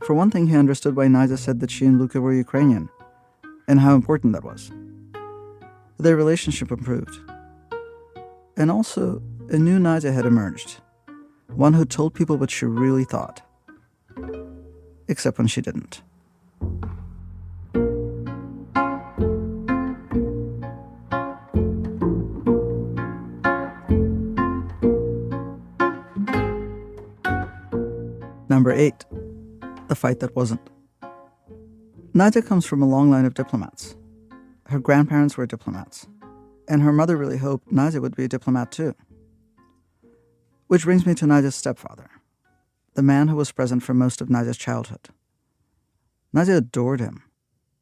For one thing, he understood why Nadia said that she and Luka were Ukrainian, and how important that was. Their relationship improved. And also, a new Nadia had emerged. One who told people what she really thought. Except when she didn't. Number 8. The fight that wasn't. Nadia comes from a long line of diplomats. Her grandparents were diplomats. And her mother really hoped Nadia would be a diplomat too. Which brings me to Nadia's stepfather, the man who was present for most of Nadia's childhood. Nadia adored him.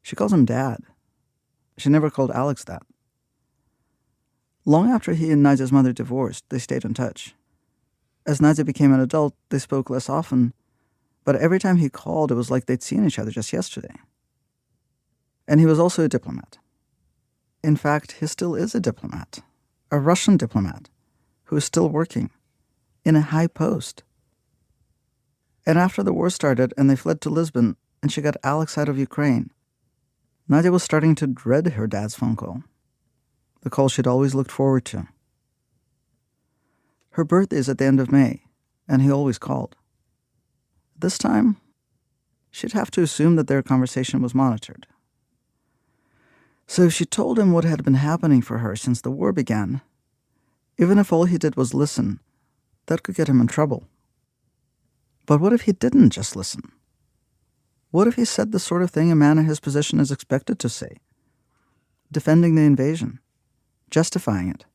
She calls him Dad. She never called Alex that. Long after he and Nadia's mother divorced, they stayed in touch. As Nadia became an adult, they spoke less often, but every time he called, it was like they'd seen each other just yesterday. And he was also a diplomat. In fact, he still is a diplomat, a Russian diplomat, who is still working in a high post. And after the war started and they fled to Lisbon and she got Alex out of Ukraine, Nadia was starting to dread her dad's phone call, the call she'd always looked forward to. Her birthday is at the end of May, and he always called. This time, she'd have to assume that their conversation was monitored. So if she told him what had been happening for her since the war began, even if all he did was listen, that could get him in trouble. But what if he didn't just listen? What if he said the sort of thing a man in his position is expected to say? Defending the invasion, justifying it.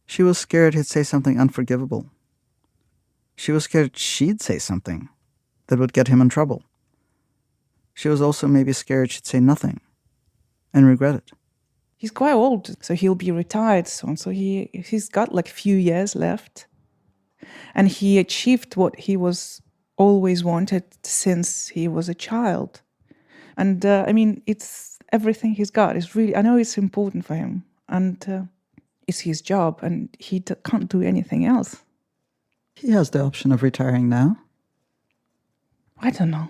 She was scared he'd say something unforgivable. She was scared she'd say something that would get him in trouble. She was also maybe scared she'd say nothing and regret it. He's quite old, so he'll be retired soon. So he's got like a few years left. And he achieved what he was always wanted since he was a child. And it's everything he's got. It's really, I know it's important for him. And it's his job, and he can't do anything else. He has the option of retiring now. I don't know.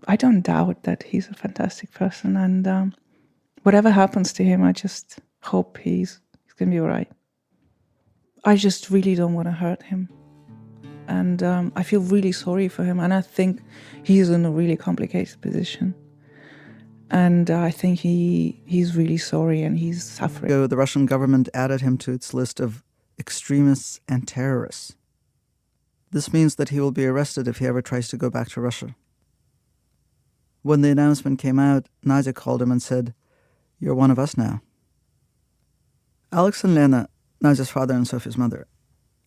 I don't doubt that he's a fantastic person. And whatever happens to him, I just hope he's going to be all right. I just really don't want to hurt him. And I feel really sorry for him. And I think he's in a really complicated position. And I think he's really sorry and he's suffering. The Russian government added him to its list of extremists and terrorists. This means that he will be arrested if he ever tries to go back to Russia. When the announcement came out, Nadia called him and said, "You're one of us now." Alex and Lena, Nadia's father and Sophie's mother,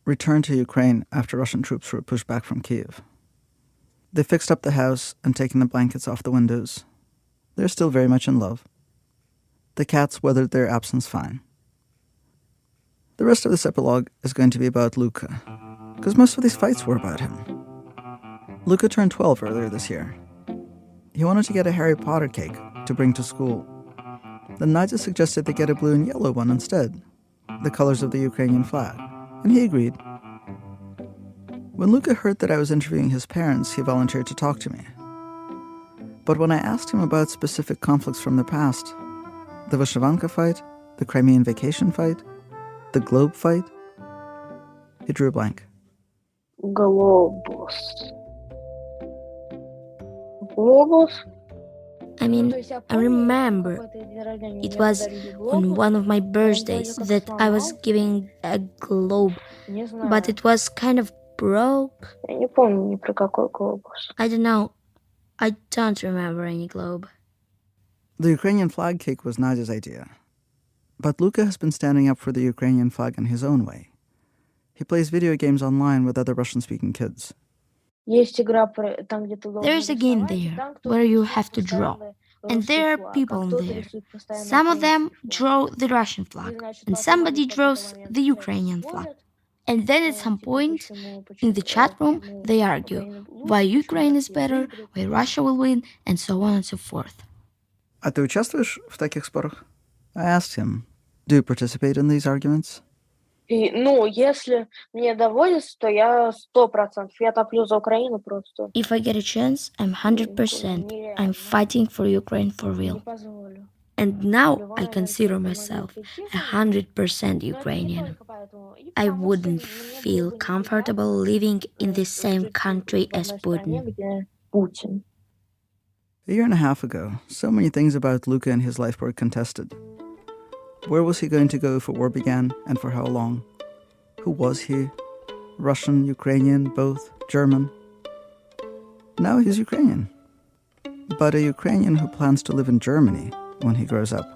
returned to Ukraine after Russian troops were pushed back from Kyiv. They fixed up the house and taken the blankets off the windows. They're still very much in love. The cats weathered their absence fine. The rest of this epilogue is going to be about Luka, because most of these fights were about him. Luka turned 12 earlier this year. He wanted to get a Harry Potter cake to bring to school. Then Nadia suggested they get a blue and yellow one instead, the colors of the Ukrainian flag, and he agreed. When Luka heard that I was interviewing his parents, he volunteered to talk to me. But when I asked him about specific conflicts from the past, the Vyshyvanka fight, the Crimean vacation fight, the Globe fight, he drew a blank. Globus. I remember it was on one of my birthdays that I was giving a globe, but it was kind of broke. I don't know. I don't remember any globe. The Ukrainian flag cake was Nadia's idea. But Luka has been standing up for the Ukrainian flag in his own way. He plays video games online with other Russian-speaking kids. There is a game there where you have to draw, and there are people there. Some of them draw the Russian flag, and somebody draws the Ukrainian flag. And then at some point, in the chat room, they argue why Ukraine is better, why Russia will win, and so on and so forth. А ты участвуешь в таких спорах? I asked him, do you participate in these arguments? Если мне доводится, то я 100%. Я топлю за Украину просто. If I get a chance, I'm 100%. I'm fighting for Ukraine for real. And now I consider myself 100% Ukrainian. I wouldn't feel comfortable living in the same country as Putin. A year and a half ago, so many things about Luca and his life were contested. Where was he going to go if war began, and for how long? Who was he? Russian, Ukrainian, both, German? Now he's Ukrainian. But a Ukrainian who plans to live in Germany when he grows up.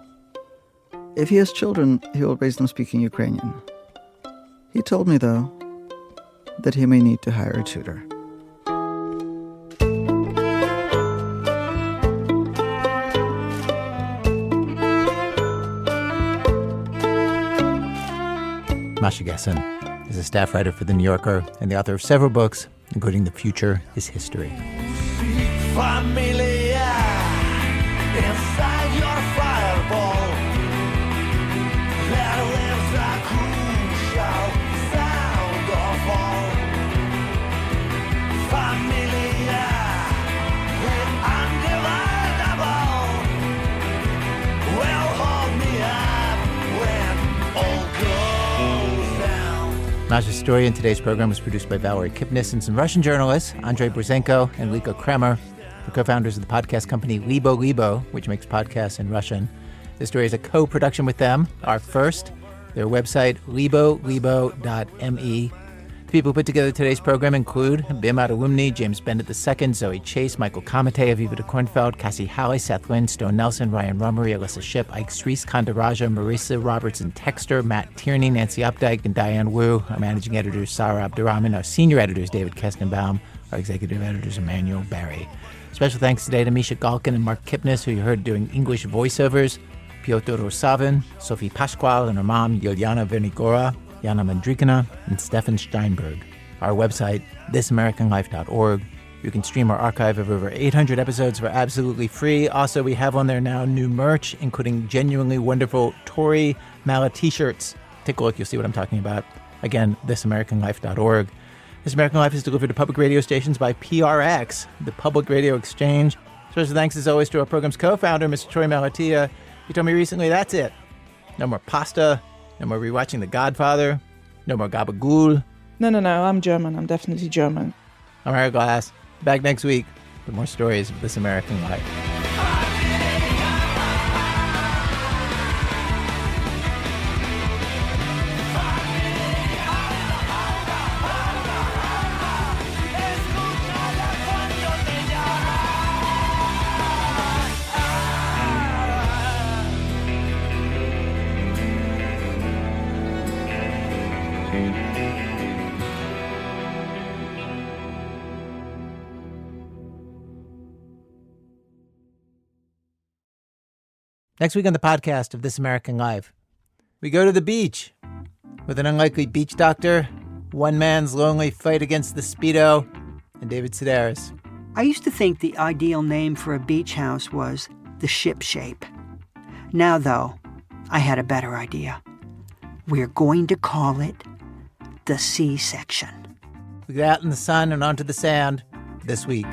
If he has children, he will raise them speaking Ukrainian. He told me, though, that he may need to hire a tutor. Masha Gessen is a staff writer for The New Yorker and the author of several books, including The Future is History. Inside your fireball, there lives a crucial sound of all. Familiar and undividable will hold me up when all goes down. Masha's story in today's program was produced by Valerie Kipnis and some Russian journalists, Andrei Borzenko and Liko Kremer. The co-founders of the podcast company Libo, which makes podcasts in Russian. This story is a co-production with them, our first. Their website, libo.me. The people who put together today's program include Bim Adewumne, James Bennett II, Zoe Chase, Michael Kamate, Aviva de Kornfeld, Cassie Halley, Seth Lynn, Stone Nelson, Ryan Rummery, Alyssa Shipp, Ike Streese, Kandaraja, Marissa Robertson Texter, Matt Tierney, Nancy Updike, and Diane Wu. Our managing editor is Sarah Abdurrahman. Our senior editor is David Kestenbaum. Our executive editor is Emmanuel Barry. Special thanks today to Misha Galkin and Mark Kipnis, who you heard doing English voiceovers, Piotr Rosavin, Sophie Pasquale, and her mom, Yuliana Vernigora, Yana Mandrikina, and Stefan Steinberg. Our website, thisamericanlife.org. You can stream our archive of over 800 episodes for absolutely free. Also, we have on there now new merch, including genuinely wonderful Tory Mala t-shirts. Take a look, you'll see what I'm talking about. Again, thisamericanlife.org. This American Life is delivered to public radio stations by PRX, the Public Radio Exchange. Special thanks, as always, to our program's co-founder, Mr. Troy Malatia. He told me recently, that's it. No more pasta, no more rewatching The Godfather, no more gabagool. No, I'm German. I'm definitely German. I'm Eric Glass. Back next week with more stories of This American Life. Next week on the podcast of This American Life, we go to the beach with an unlikely beach doctor, one man's lonely fight against the Speedo, and David Sedaris. I used to think the ideal name for a beach house was the Ship Shape. Now, though, I had a better idea. We're going to call it the C-section. We get out in the sun and onto the sand this week.